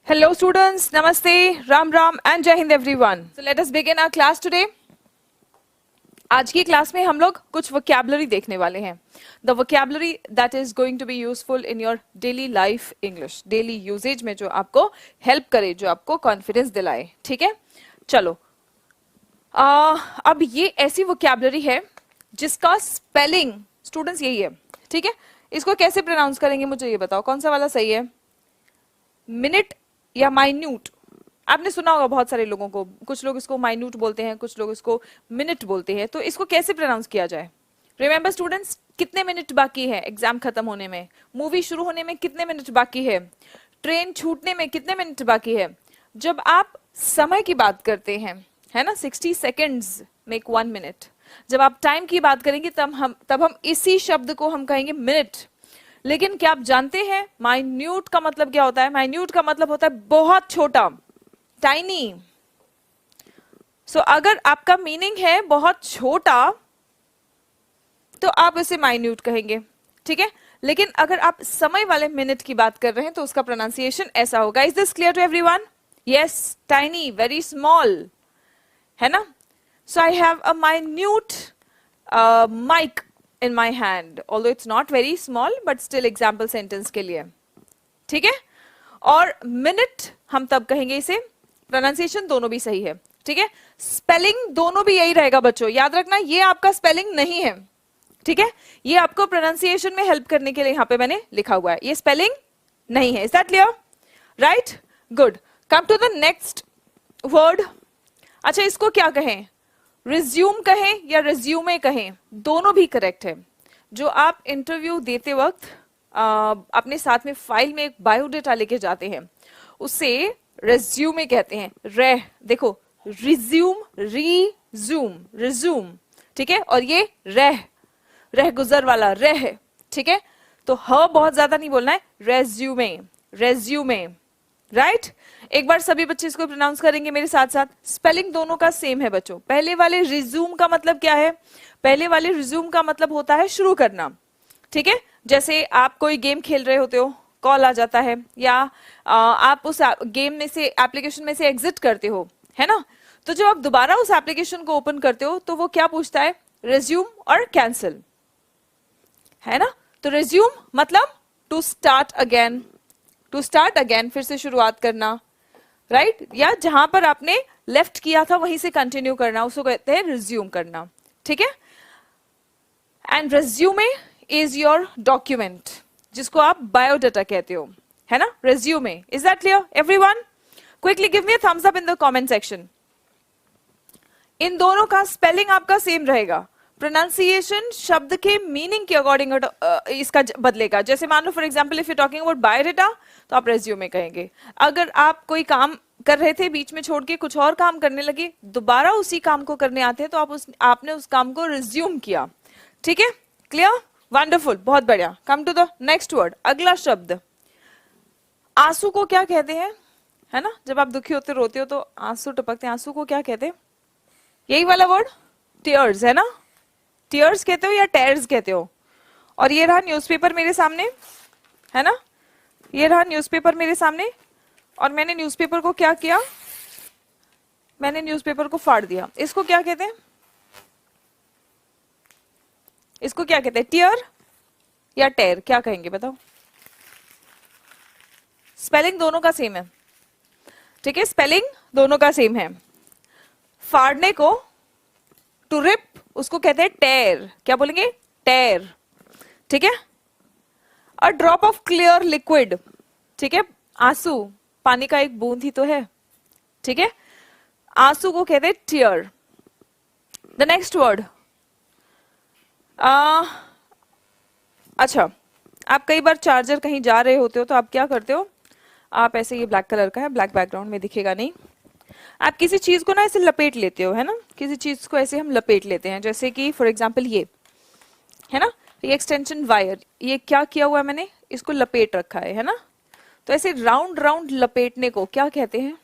Hello students, Namaste, Ram Ram and Jai Hind everyone. So let us begin our class today. आज की class में हम लोग कुछ वोकैबुलरी देखने वाले हैं. The vocabulary that is going to be useful in your daily life English, daily usage में जो आपको help करे, जो आपको confidence दिलाए. ठीक है, चलो. अब ये ऐसी वोकैबुलरी है जिसका स्पेलिंग स्टूडेंट्स यही है. ठीक है, इसको कैसे प्रोनाउंस करेंगे मुझे ये बताओ, कौन सा वाला सही है? मिनट या माइन्यूट? आपने सुना होगा बहुत सारे लोगों को, कुछ लोग इसको माइन्यूट बोलते हैं, कुछ लोग इसको मिनट बोलते हैं. तो इसको कैसे प्रोनाउंस किया जाए? रिमेंबर स्टूडेंट्स, कितने मिनट बाकी है एग्जाम खत्म होने में? मूवी शुरू होने में कितने मिनट बाकी है? ट्रेन छूटने में कितने मिनट बाकी है? जब आप समय की बात करते हैं, है ना, 60 सेकेंड्स मेक 1 मिनट. जब आप टाइम की बात करेंगे तब हम इसी शब्द को हम कहेंगे मिनट. लेकिन क्या आप जानते हैं माइन्यूट का मतलब क्या होता है? माइन्यूट का मतलब होता है बहुत छोटा, टाइनी. सो अगर आपका मीनिंग है बहुत छोटा तो आप इसे माइन्यूट कहेंगे. ठीक है, लेकिन अगर आप समय वाले मिनट की बात कर रहे हैं तो उसका प्रोनाउंसिएशन ऐसा होगा. Is this clear to everyone? Yes, tiny, very small, है ना. So I have a minute mic in my hand, although it's not very small but still example sentence के लिए. ठीक है, और मिनट हम तब कहेंगे इसे. प्रोनाउंसिएशन दोनों भी सही है. ठीक है, स्पेलिंग दोनों भी यही रहेगा बच्चों, याद रखना. ये आपका स्पेलिंग नहीं है, ठीक है, ये आपको प्रोनाउंसिएशन में हेल्प करने के लिए यहाँ पे मैंने लिखा हुआ है. ये स्पेलिंग नहीं है. Is that clear? Right, good. Come to the next word. अच्छा, इसको क्या कहें? रिज्यूम कहें या रिज्यूमे कहें? दोनों भी करेक्ट है. जो आप इंटरव्यू देते वक्त अपने साथ में फाइल में एक बायोडेटा लेके जाते हैं उसे रिज्यूमे कहते हैं. रेह देखो, रिज्यूम, रिज्यूम, रिज्यूम. ठीक है, और ये रह गुजर वाला रह. ठीक है, तो ह बहुत ज्यादा नहीं बोलना है. Resume, resume. राइट, एक बार सभी बच्चे इसको प्रोनाउंस करेंगे मेरे साथ साथ. स्पेलिंग दोनों का सेम है बच्चों. पहले वाले रिज्यूम का मतलब क्या है? पहले वाले रिज्यूम का मतलब होता है शुरू करना. ठीक है, जैसे आप कोई गेम खेल रहे होते हो, कॉल आ जाता है, या आप उस गेम में से, एप्लीकेशन में से एग्जिट करते हो, है ना. तो जब आप दोबारा उस एप्लीकेशन को ओपन करते हो तो वो क्या पूछता है? रिज्यूम और कैंसिल, है ना. तो रिज्यूम मतलब to start again, to start again, फिर से शुरुआत करना. राइट, या जहां पर आपने लेफ्ट किया था वहीं से कंटिन्यू करना, उसको कहते हैं रिज्यूम करना. ठीक है, and resume is your document, जिसको आप बायोडाटा कहते हो, है ना. Resume. Is that clear everyone? Quickly give me a thumbs up in the comment section. इन दोनों का स्पेलिंग आपका सेम रहेगा. प्रोनाउंसिएशन शब्द के मीनिंग के अकॉर्डिंग इसका बदलेगा. जैसे मान लो for example if you talking about biodata तो आप रेज्यूमे कहेंगे. अगर आप कोई काम कर रहे थे, बीच में छोड़ के कुछ और काम करने लगे, दोबारा उसी काम को करने आते हैं तो आपने उस काम को रिज्यूम किया. ठीक है, क्लियर? वंडरफुल, बहुत बढ़िया. Come to the next word. अगला शब्द, आंसू को क्या कहते हैं? है ना, जब आप दुखी होते, रोते हो तो आंसू टपकते हैं, आंसू को क्या कहते हैं? यही वाला वर्ड टीयर्स, है ना. टीयर्स कहते हो या टेयर्स कहते हो. और ये रहा न्यूज़पेपर मेरे सामने, है ना, ये रहा न्यूज़पेपर मेरे सामने, और मैंने न्यूज़पेपर को क्या किया? मैंने न्यूज़पेपर को फाड़ दिया. इसको क्या कहते हैं? इसको क्या कहते हैं? टीयर या टेयर? क्या कहेंगे बताओ? स्पेलिंग दोनों का सेम है. ठीक है, स्पेलिंग दोनों का सेम है. फाड़ने को, टू रिप, उसको कहते हैं टेयर. क्या बोलेंगे? टेयर. ठीक है, a drop of clear liquid. ठीक है, आंसू पानी का एक बूंद ही तो है. ठीक है, आंसू को कहते हैं टीयर. The next word. अच्छा, आप कई बार चार्जर कहीं जा रहे होते हो तो आप क्या करते हो? आप ऐसे, ये ब्लैक कलर का है, ब्लैक बैकग्राउंड में दिखेगा नहीं. आप किसी चीज को ना ऐसे लपेट लेते हो, है ना. किसी चीज को ऐसे हम लपेट लेते हैं, जैसे कि फॉर एग्जांपल ये, है ना, ये एक्सटेंशन वायर, ये क्या किया हुआ है मैंने? इसको लपेट रखा है ना. तो ऐसे राउंड राउंड लपेटने को क्या कहते हैं?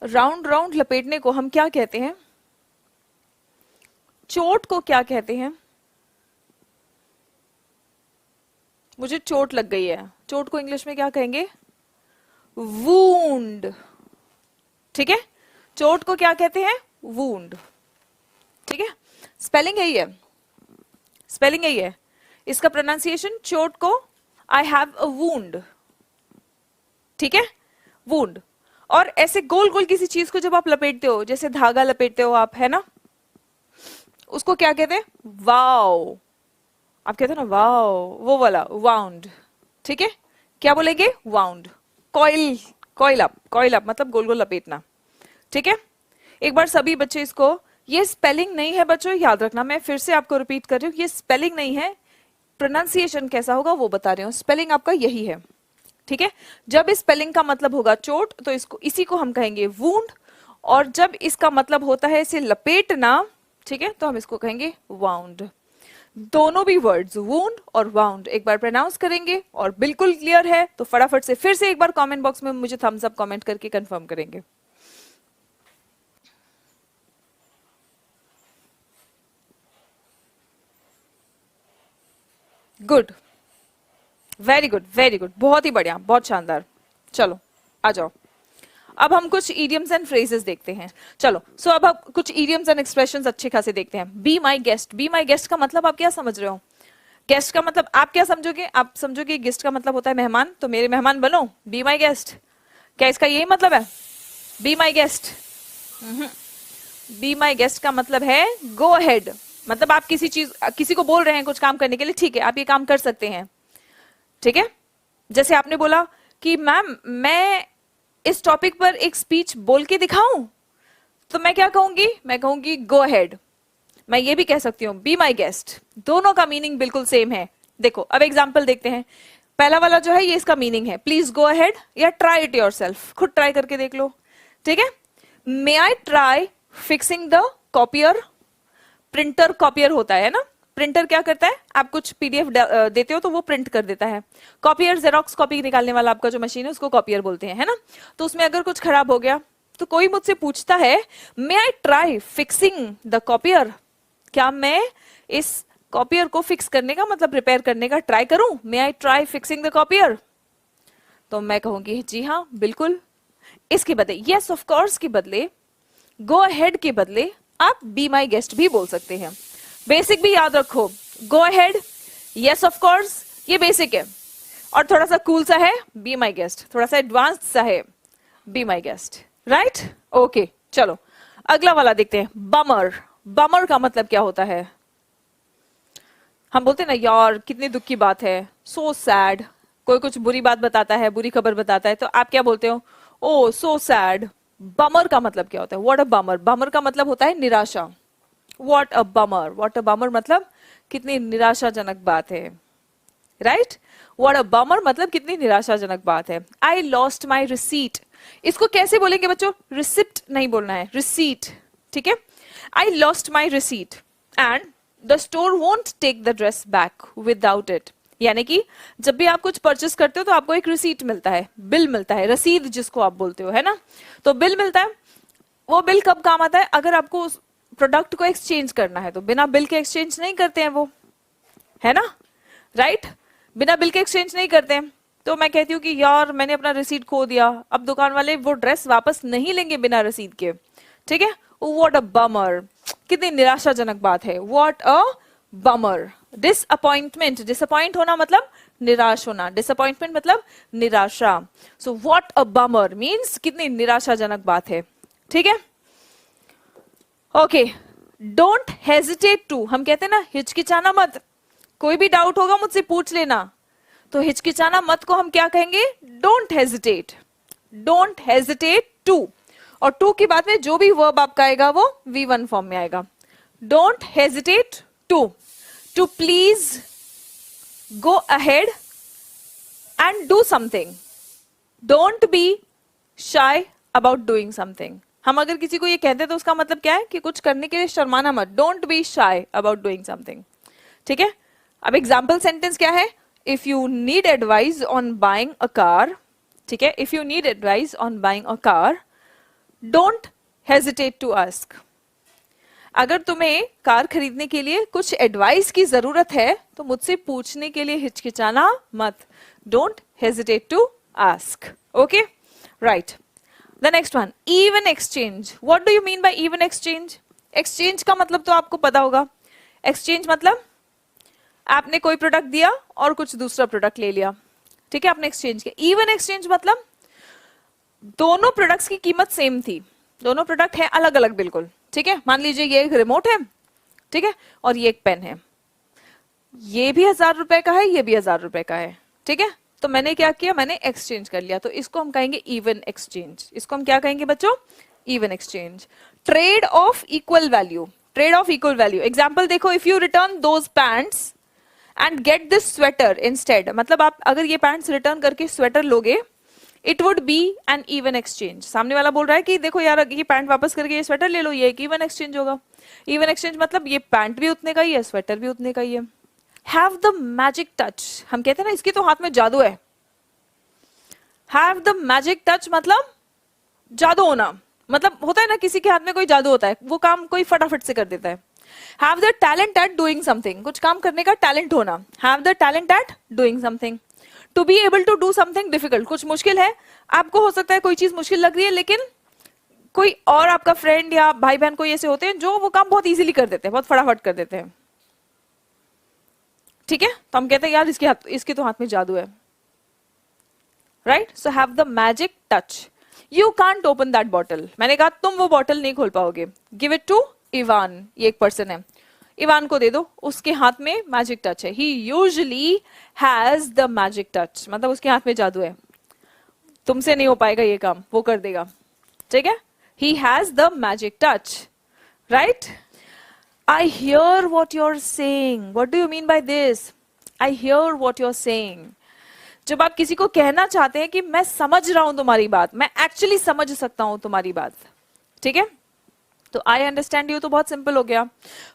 राउंड राउंड लपेटने को हम क्या कहते हैं? चोट को क्या कहते हैं? मुझे चोट लग गई है, चोट को इंग्लिश में क्या कहेंगे? वूंड, ठीक है, चोट को क्या कहते हैं? वूंड, ठीक है, स्पेलिंग यही है, स्पेलिंग यही है, इसका प्रोनाउंसिएशन चोट को आई हैव अ वूंड, ठीक है, वूंड। और ऐसे गोल गोल किसी चीज को जब आप लपेटते हो, जैसे धागा लपेटते हो आप, है ना, उसको क्या कहते हैं? वाव, आप कहते हो ना वाव, वो वाला वाउंड, ठीक है, क्या बोलेंगे? वाउंड। कॉइल, कॉइल अप मतलब गोल गोल लपेटना, ठीक है। एक बार सभी बच्चे इसको, ये स्पेलिंग नहीं है बच्चों, याद रखना, मैं फिर से आपको रिपीट कर रही हूँ, ये स्पेलिंग नहीं है, प्रोनाउंसिएशन कैसा होगा वो बता रही हूँ, स्पेलिंग आपका यही है, ठीक है। जब इस स्पेलिंग का मतलब होगा चोट, तो इसको, इसी को हम कहेंगे वूंड, और जब इसका मतलब होता है इसे लपेटना, ठीक है, तो हम इसको कहेंगे वाउंड। दोनों भी वर्ड्स वूंड और वाउंड एक बार प्रोनाउंस करेंगे और बिल्कुल क्लियर है तो फटाफट से फिर से एक बार कमेंट बॉक्स में मुझे थम्स अप कमेंट करके कंफर्म करेंगे। Good, very good, very good, बहुत ही बढ़िया, बहुत शानदार। चलो आ जाओ, अब हम कुछ इडियम्स एंड फ्रेजेस देखते हैं। चलो सो अब हम कुछ इडियम्स एंड एक्सप्रेशंस अच्छे खासे देखते हैं। Be my guest, be my guest का मतलब आप क्या समझ रहे हो? गेस्ट का मतलब आप क्या समझोगे? आप समझोगे गेस्ट का मतलब होता है मेहमान, तो मेरे मेहमान बनो, बी माई गेस्ट, क्या इसका यही मतलब है? Be my guest, be my guest का मतलब है गो अहेड, मतलब आप किसी को बोल रहे हैं कुछ काम करने के लिए, ठीक है आप ये काम कर सकते हैं, ठीक है। जैसे आपने बोला कि मैम मैं इस टॉपिक पर एक स्पीच बोल के दिखाऊं, तो मैं क्या कहूंगी? मैं कहूंगी गो अहेड। मैं ये भी कह सकती हूँ बी माई गेस्ट, दोनों का मीनिंग बिल्कुल सेम है। देखो अब एग्जाम्पल देखते हैं। पहला वाला जो है ये इसका मीनिंग है प्लीज गो अहेड या ट्राई इट योरसेल्फ, खुद ट्राई करके देख लो, ठीक है। May I try fixing the copier, printer copier होता है ना, प्रिंटर क्या करता है, आप कुछ पीडीएफ देते हो तो वो प्रिंट कर देता है। कॉपियर जेरोक्स कॉपी निकालने वाला आपका जो मशीन है उसको कॉपियर बोलते हैं, है ना। तो उसमें अगर कुछ खराब हो गया तो कोई मुझसे पूछता है may I try fixing the copier, क्या मैं इस कॉपियर को फिक्स करने का मतलब रिपेयर करने का ट्राई करूं? May I try fixing the copier, तो मैं कहूंगी जी हाँ बिल्कुल। इसके बदले यस ऑफ कोर्स के बदले, गो अहेड के बदले आप बी माई गेस्ट भी बोल सकते हैं। बेसिक भी याद रखो, go ahead, yes of course, ये बेसिक है, और थोड़ा सा कूल सा है बी माई गेस्ट, थोड़ा सा एडवांस्ड सा है be my guest, right? Okay चलो अगला वाला देखते हैं। बमर, बमर का मतलब क्या होता है? हम बोलते हैं ना यार कितनी दुख की बात है, सो सैड, कोई कुछ बुरी बात बताता है, बुरी खबर बताता है, तो आप क्या बोलते हो? ओ सो सैड। बमर का मतलब क्या होता है? व्हाट अ बमर, बमर का मतलब होता है निराशा। What a bummer, what a bummer मतलब कितनी निराशाजनक बात है, राइट? व्हाट अ बमर मतलब कितनी निराशाजनक बात है। आई लॉस्ट माई रिसीट, इसको कैसे बोलेंगे बच्चों? रिसिप्ट नहीं बोलना है, रिसीट, ठीक है। I lost my receipt and the store won't take the dress back without it, यानी कि जब भी आप कुछ परचेस करते हो तो आपको एक रिसीट मिलता है, बिल मिलता है, रसीद जिसको आप बोलते हो, है ना। तो बिल मिलता है, वो बिल कब काम आता है? अगर आपको उस प्रोडक्ट को एक्सचेंज करना है, तो बिना बिल के एक्सचेंज नहीं करते हैं वो, है ना, राइट? बिना बिल के एक्सचेंज नहीं करते हैं। तो मैं कहती हूँ कि यार मैंने अपना रिसीट खो दिया, अब दुकान वाले वो ड्रेस वापस नहीं लेंगे बिना रसीद के, ठीक है। व्हाट अ बमर, कितनी निराशाजनक बात है, what a bummer. Disappointment, disappoint होना मतलब निराश होना, डिसअपॉइंटमेंट मतलब निराशा। So what a bummer means कितनी निराशाजनक बात है, ठीक है। ओके, डोंट हेजिटेट टू, हम कहते हैं ना हिचकिचाना मत, कोई भी डाउट होगा मुझसे पूछ लेना, तो हिचकिचाना मत को हम क्या कहेंगे? Don't hesitate, don't hesitate to. और टू के बाद में जो भी वर्ब आपका आएगा वो V1 फॉर्म में आएगा। Don't hesitate to, to please go ahead and do something, don't be shy about doing something. हम अगर किसी को ये कहते हैं तो उसका मतलब क्या है कि कुछ करने के लिए शर्माना मत, don't be shy about doing something, ठीक है। अब एग्जाम्पल सेंटेंस क्या है? If you need advice on buying a car, ठीक है, if you need advice on buying a car don't hesitate to ask. अगर तुम्हें कार खरीदने के लिए कुछ एडवाइस की जरूरत है तो मुझसे पूछने के लिए हिचकिचाना मत, don't hesitate to ask, okay. Right. The next one, even exchange. What do you mean by even exchange? Exchange का मतलब तो आपको पता होगा. एक्सचेंज मतलब आपने कोई प्रोडक्ट दिया और कुछ दूसरा प्रोडक्ट ले लिया, ठीक है, आपने एक्सचेंज किया. इवन एक्सचेंज मतलब दोनों प्रोडक्ट्स की कीमत सेम थी, दोनों प्रोडक्ट है अलग अलग बिल्कुल, ठीक है. मान लीजिए ये एक रिमोट है, ठीक है, और ये एक पेन है. ये भी 1000 रुपए का है, ये भी 1000 रुपए का है, ठीक है. तो मैंने क्या किया, मैंने एक्सचेंज कर लिया. तो इसको हम कहेंगे इवन एक्सचेंज. इसको हम क्या कहेंगे बच्चों? Even exchange. Trade off equal value. Trade off equal value. Example देखो, if you return those pants and get this sweater instead, मतलब आप अगर ये पैंट्स रिटर्न करके स्वेटर लोगे, it would be an even exchange. सामने वाला बोल रहा है कि देखो यार, ये पैंट वापस करके ये स्वेटर ले लो, ये एक इवन एक्सचेंज होगा. इवन एक्सचेंज मतलब ये पैंट भी उतने का ही है, स्वेटर भी उतने का ही है. Have the magic touch. हम कहते हैं ना इसकी तो हाथ में जादू है. हैव द मैजिक टच मतलब जादू होना. मतलब होता है ना किसी के हाथ में कोई जादू होता है, वो काम कोई फटाफट से कर देता है. Have the talent at doing something. कुछ काम करने का टैलेंट होना. Have the talent at doing something. To be able to do something difficult. कुछ मुश्किल है, आपको हो सकता है कोई चीज मुश्किल लग रही है, लेकिन कोई और आपका फ्रेंड या भाई बहन कोई ऐसे होते हैं जो वो काम बहुत इजीली कर देते हैं, बहुत फटाफट कर देते हैं, ठीक है. तो हम कहते हैं यार इसके तो हाथ में जादू है, right. So have the magic touch. You can't open that bottle. मैंने कहा तुम वो बॉटल नहीं खोल पाओगे. Give it to Ivan. ये एक पर्सन है, इवान को दे दो, उसके हाथ में मैजिक टच है. He usually has the magic touch, मतलब उसके हाथ में जादू है, तुमसे नहीं हो पाएगा ये काम, वो कर देगा, ठीक है. He has the magic touch, right. I hear what you are saying. What do you mean by this? I hear what you are saying. जब आप किसी को कहना चाहते हैं कि मैं समझ रहा हूं तुम्हारी बात, मैं एक्चुअली समझ सकता हूं तुम्हारी बात, ठीक है. तो आई अंडरस्टैंड यू तो बहुत सिंपल हो गया.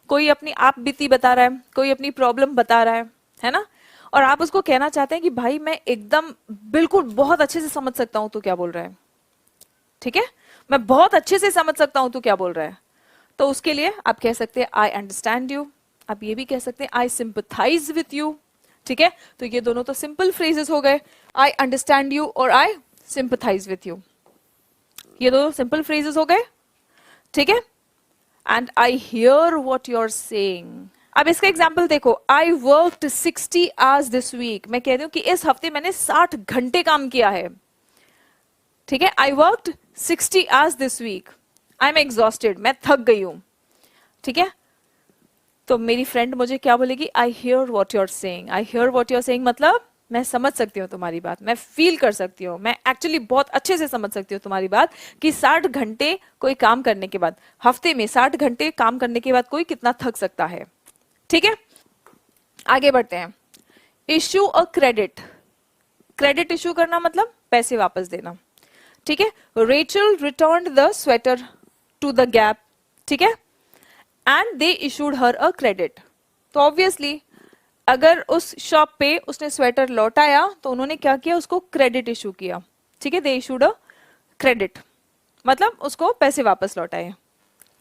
कोई अपनी आप बीती बता रहा है, कोई अपनी प्रॉब्लम बता रहा है ना, और आप उसको कहना चाहते हैं कि भाई मैं एकदम बिल्कुल बहुत अच्छे से समझ सकता हूं तू क्या बोल रहा है, ठीक है, मैं बहुत अच्छे से समझ सकता हूं तू क्या बोल रहा है. तो उसके लिए आप कह सकते हैं आई अंडरस्टैंड यू. आप ये भी कह सकते हैं आई सिंपथाइज विथ यू, ठीक है. तो ये दोनों तो सिंपल फ्रेजेस हो गए, आई अंडरस्टैंड यू और आई सिंपथाइज विथ यू. ये दो सिंपल फ्रेजेस हो गए, ठीक है. And I hear what you are saying. अब इसका एग्जाम्पल देखो, I worked 60 hours this week. मैं कह रही हूं कि इस हफ्ते मैंने 60 घंटे काम किया है, ठीक है. I worked 60 hours this week. I am exhausted. मैं थक गई हूं, ठीक है. तो मेरी फ्रेंड मुझे क्या बोलेगी? I hear what you are saying. I hear what you are saying मतलब मैं समझ सकती हूँ तुम्हारी बात, मैं फील कर सकती हूँ, मैं एक्चुअली बहुत अच्छे से समझ सकती हूँ तुम्हारी बात कि 60 घंटे कोई काम करने के बाद, हफ्ते में 60 घंटे काम करने के बाद कोई कितना थक सकता है, ठीक है. आगे बढ़ते हैं. Issue a credit. Credit issue करना मतलब पैसे वापस देना, ठीक है. Rachel returned the sweater to the Gap, ठीक है, and they issued her a credit. तो ऑब्वियसली अगर उस शॉप पे उसने स्वेटर लौटाया तो उन्होंने क्या किया, उसको क्रेडिट इशू किया, ठीक है. दे इशूड अ क्रेडिट मतलब उसको पैसे वापस लौटाए,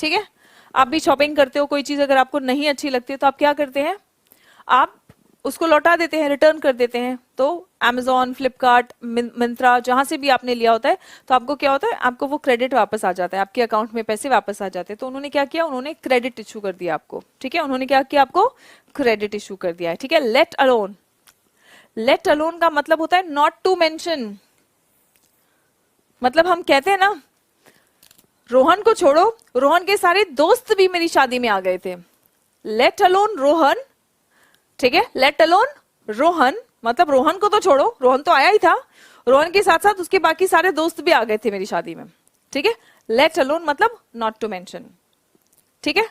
ठीक है. आप भी शॉपिंग करते हो, कोई चीज अगर आपको नहीं अच्छी लगती है तो आप क्या करते हैं, आप उसको लौटा देते हैं, रिटर्न कर देते हैं. तो Amazon, फ्लिपकार्ट, मिंत्रा, जहां से भी आपने लिया होता है तो आपको क्या होता है, आपको वो क्रेडिट वापस आ जाता है, आपके अकाउंट में पैसे वापस आ जाते हैं. तो उन्होंने क्या किया, उन्होंने क्रेडिट इशू कर दिया आपको, ठीक है. उन्होंने क्या किया, आपको क्रेडिट इशू कर दिया है, ठीक है. Let alone. लेट अलोन का मतलब होता है नॉट टू मेंशन. मतलब हम कहते हैं ना, रोहन को छोड़ो, रोहन के सारे दोस्त भी मेरी शादी में आ गए थे. लेट अलोन रोहन, ठीक है. लेट अलोन रोहन मतलब रोहन को तो छोड़ो, रोहन तो आया ही था, रोहन के साथ साथ उसके बाकी सारे दोस्त भी आ गए थे मेरी शादी में, ठीक है. लेट अलोन मतलब नॉट टू मेंशन, ठीक है.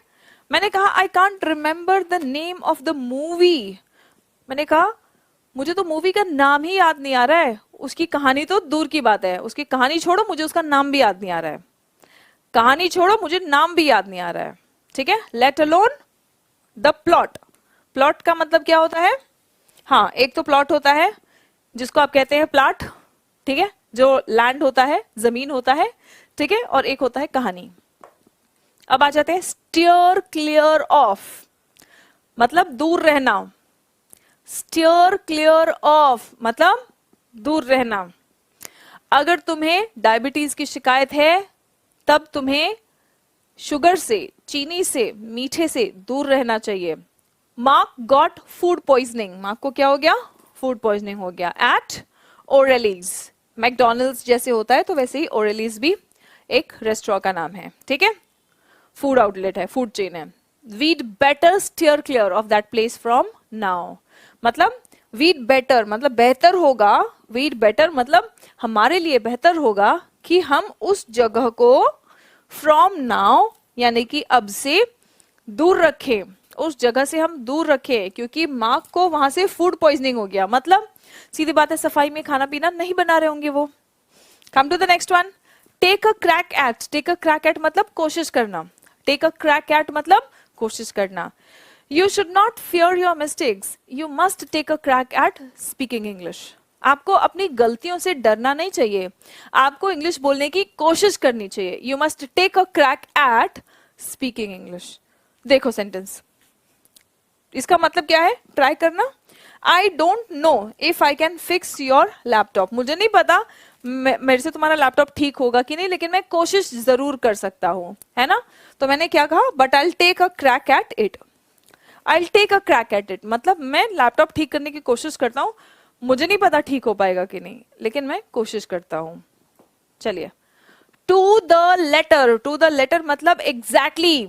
मैंने कहा I can't remember the name of the movie. मैंने कहा मुझे तो मूवी का नाम ही याद नहीं आ रहा है, उसकी कहानी तो दूर की बात है, उसकी कहानी छोड़ो, मुझे उसका नाम भी याद नहीं आ रहा है. कहानी छोड़ो, मुझे नाम भी याद नहीं आ रहा है, ठीक है. Let alone the plot. Plot का मतलब क्या होता है, हाँ, एक तो प्लॉट होता है जिसको आप कहते हैं प्लॉट, ठीक है, जो लैंड होता है, जमीन होता है, ठीक है, और एक होता है कहानी. अब आ जाते हैं स्टीयर क्लियर ऑफ मतलब दूर रहना. स्टीयर क्लियर ऑफ मतलब दूर रहना. अगर तुम्हें डायबिटीज की शिकायत है तब तुम्हें शुगर से, चीनी से, मीठे से दूर रहना चाहिए। Mark got food poisoning, mark को क्या हो गया? फूड पॉइजनिंग हो गया एट ओरेलीज। मैकडोनल्ड्स जैसे होता है तो वैसे ही ओरेलीज भी एक रेस्टोरेंट का नाम है, ठीक है, फूड आउटलेट है, फूड चेन है। We'd better steer clear of that place from now, मतलब वीड बेटर मतलब बेहतर होगा, वीड बेटर मतलब हमारे लिए बेहतर होगा कि हम उस जगह को फ्रॉम नाउ यानी कि अब से दूर रखें, उस जगह से हम दूर रखें, क्योंकि मार्क को वहां से फूड पॉइजनिंग हो गया। मतलब सीधी बात है, सफाई में खाना पीना नहीं बना रहे होंगे वो। Come to the next one, take a crack at. Take a crack at मतलब कोशिश करना, टेक अ क्रैक एट मतलब कोशिश करना। You should not fear your mistakes, you must take a crack at speaking English. आपको अपनी गलतियों से डरना नहीं चाहिए, आपको इंग्लिश बोलने की कोशिश करनी चाहिए। You must take a crack at speaking English. देखो सेंटेंस, इसका मतलब क्या है? ट्राई करना। I don't know if I can fix your laptop, मुझे नहीं पता मेरे से तुम्हारा लैपटॉप ठीक होगा कि नहीं, लेकिन मैं कोशिश जरूर कर सकता हूं, है ना। तो मैंने क्या कहा? But I take a crack at it. I take a crack at it मतलब मैं लैपटॉप ठीक करने की कोशिश करता हूं, मुझे नहीं पता ठीक हो पाएगा कि नहीं, लेकिन मैं कोशिश करता हूं। चलिए, to the letter. To the letter मतलब exactly.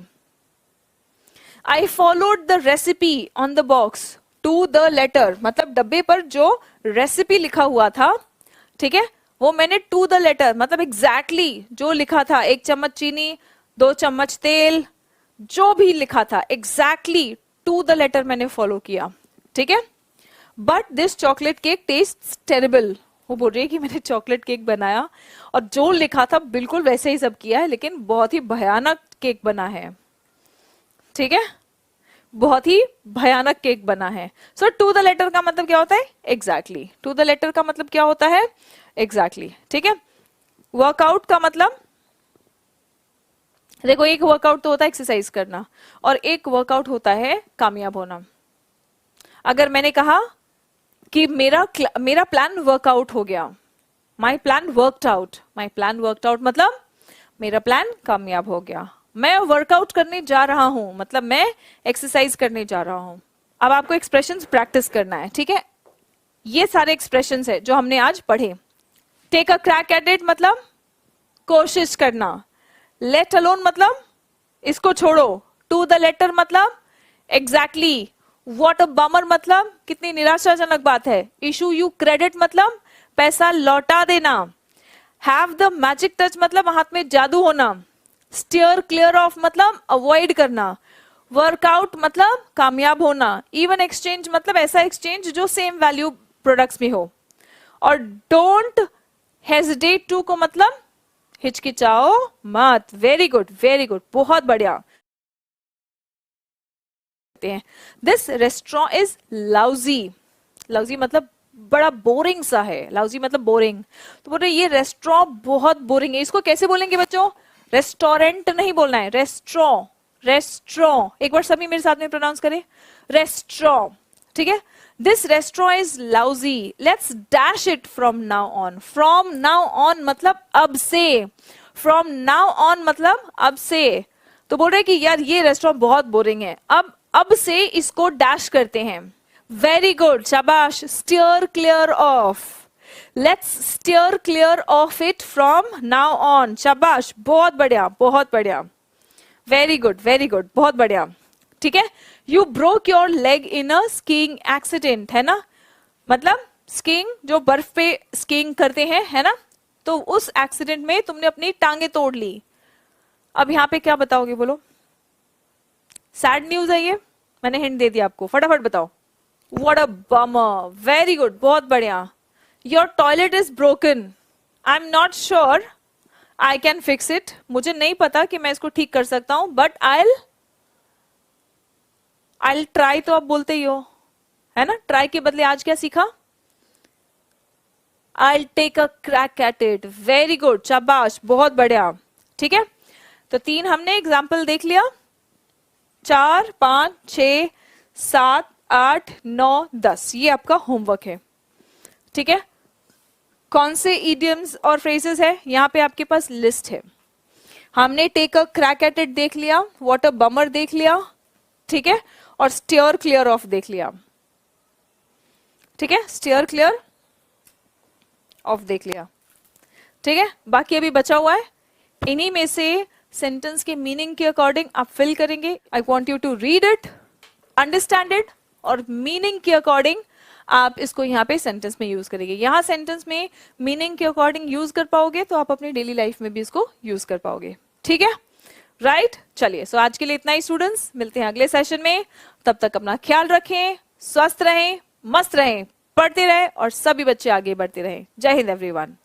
I followed the recipe on the box. To the letter मतलब डब्बे पर जो रेसिपी लिखा हुआ था, ठीक है, वो मैंने टू द लेटर मतलब एग्जैक्टली जो लिखा था, 1 चम्मच चीनी, 2 चम्मच तेल, जो भी लिखा था एग्जैक्टली टू द लेटर मैंने फॉलो किया, ठीक है। But this chocolate cake taste terrible. वो बोल रही है कि मैंने चॉकलेट केक बनाया और जो लिखा था बिल्कुल वैसे ही सब किया है, लेकिन बहुत ही भयानक केक बना है, ठीक है, बहुत ही भयानक केक बना है। सो टू द लेटर का मतलब क्या होता है? एग्जैक्टली। टू द लेटर का मतलब क्या होता है? एग्जैक्टली, ठीक है। वर्कआउट का मतलब, देखो एक वर्कआउट तो होता है एक्सरसाइज करना और एक वर्कआउट होता है कामयाब होना। अगर मैंने कहा कि मेरा प्लान वर्कआउट हो गया, my plan worked out, my plan worked out मतलब मेरा प्लान कामयाब हो गया। मैं वर्कआउट करने जा रहा हूं मतलब मैं एक्सरसाइज करने जा रहा हूं। अब आपको एक्सप्रेशंस प्रैक्टिस करना है, ठीक है। ये सारे एक्सप्रेशंस है जो हमने आज पढ़े। Take a crack at it मतलब कोशिश करना। लेट अलोन मतलब इसको छोड़ो। टू द लेटर मतलब एग्जैक्टली। व्हाट अ बमर मतलब कितनी निराशाजनक बात है। इशू यू क्रेडिट मतलब पैसा लौटा देना। हैव द मैजिक टच मतलब हाथ में जादू होना। स्टीयर क्लियर ऑफ मतलब अवॉइड करना। वर्कआउट मतलब कामयाब होना। इवन एक्सचेंज मतलब ऐसा एक्सचेंज जो सेम वैल्यू प्रोडक्ट्स में हो। और डोंट हेजिटेट टू को मतलब हिचकिचाओ मत। वेरी गुड, वेरी गुड, बहुत बढ़िया। This restaurant is lousy. Lousy मतलब बड़ा बोरिंग सा है। लाउजी मतलब बोरिंग। तो बोल रहे ये रेस्टोरेंट बहुत बोरिंग है। इसको कैसे बोलेंगे बच्चों? रेस्टोरेंट नहीं बोलना है, रेस्टोरेंट। रेस्टोरेंट एक बार सभी मेरे साथ में प्रोनाउंस करें, रेस्टोरेंट, ठीक है। This restaurant is lousy, let's dash it from now on. From now on मतलब अब से। फ्रॉम नाउ ऑन मतलब अब से। तो बोल रहे कि यार ये रेस्टोरेंट बहुत बोरिंग है, अब से इसको डैश करते हैं। वेरी गुड, शाबाश। Steer clear of, let's steer clear of it from now on. शाबाश, बहुत बढ़िया, बहुत बढ़िया। वेरी गुड, वेरी गुड, बहुत बढ़िया, ठीक है। You broke your leg in a skiing accident, है ना, मतलब स्कीइंग जो बर्फ पे स्कीइंग करते हैं, है ना, तो उस एक्सीडेंट में तुमने अपनी टांगे तोड़ ली। अब यहां पे क्या बताओगे? बोलो। सैड न्यूज है ये, मैंने हिंट दे दिया आपको, फटाफट बताओ। What a bummer. Very good, बहुत बढ़िया। Your toilet is broken, I am not sure I can fix it, मुझे नहीं पता कि मैं इसको ठीक कर सकता हूं, बट I'll ट्राई। तो आप बोलते ही हो, है ना। ट्राई के बदले आज क्या सीखा? I'll take a crack at it. Very good, शाबाश, बहुत बढ़िया, ठीक है। तो 3 हमने एग्जाम्पल देख लिया। 4, 5, 6, 7, 8, 9, 10 ये आपका होमवर्क है, ठीक है। कौन से idioms और phrases है? यहाँ पे आपके पास लिस्ट है. हमने take a crack at it देख लिया, व्हाट अ बमर देख लिया, ठीक है, और स्टीयर क्लियर ऑफ देख लिया. ठीक है, स्टीयर क्लियर ऑफ देख लिया. ठीक है, बाकी अभी बचा हुआ है. इन्हीं में से सेंटेंस के मीनिंग के अकॉर्डिंग आप फिल करेंगे. I want you to read it, understand it, और मीनिंग के अकॉर्डिंग आप इसको यहाँ पे सेंटेंस में यूज करेंगे. यहाँ सेंटेंस में मीनिंग के अकॉर्डिंग यूज कर पाओगे तो आप अपनी डेली लाइफ में भी इसको यूज कर पाओगे. ठीक है, राइट. चलिए, सो आज के लिए इतना ही स्टूडेंट्स. मिलते हैं अगले सेशन में. तब तक अपना ख्याल रखें, स्वस्थ रहें, मस्त रहें, पढ़ते रहें और सभी बच्चे आगे बढ़ते रहें. जय हिंद एवरीवन.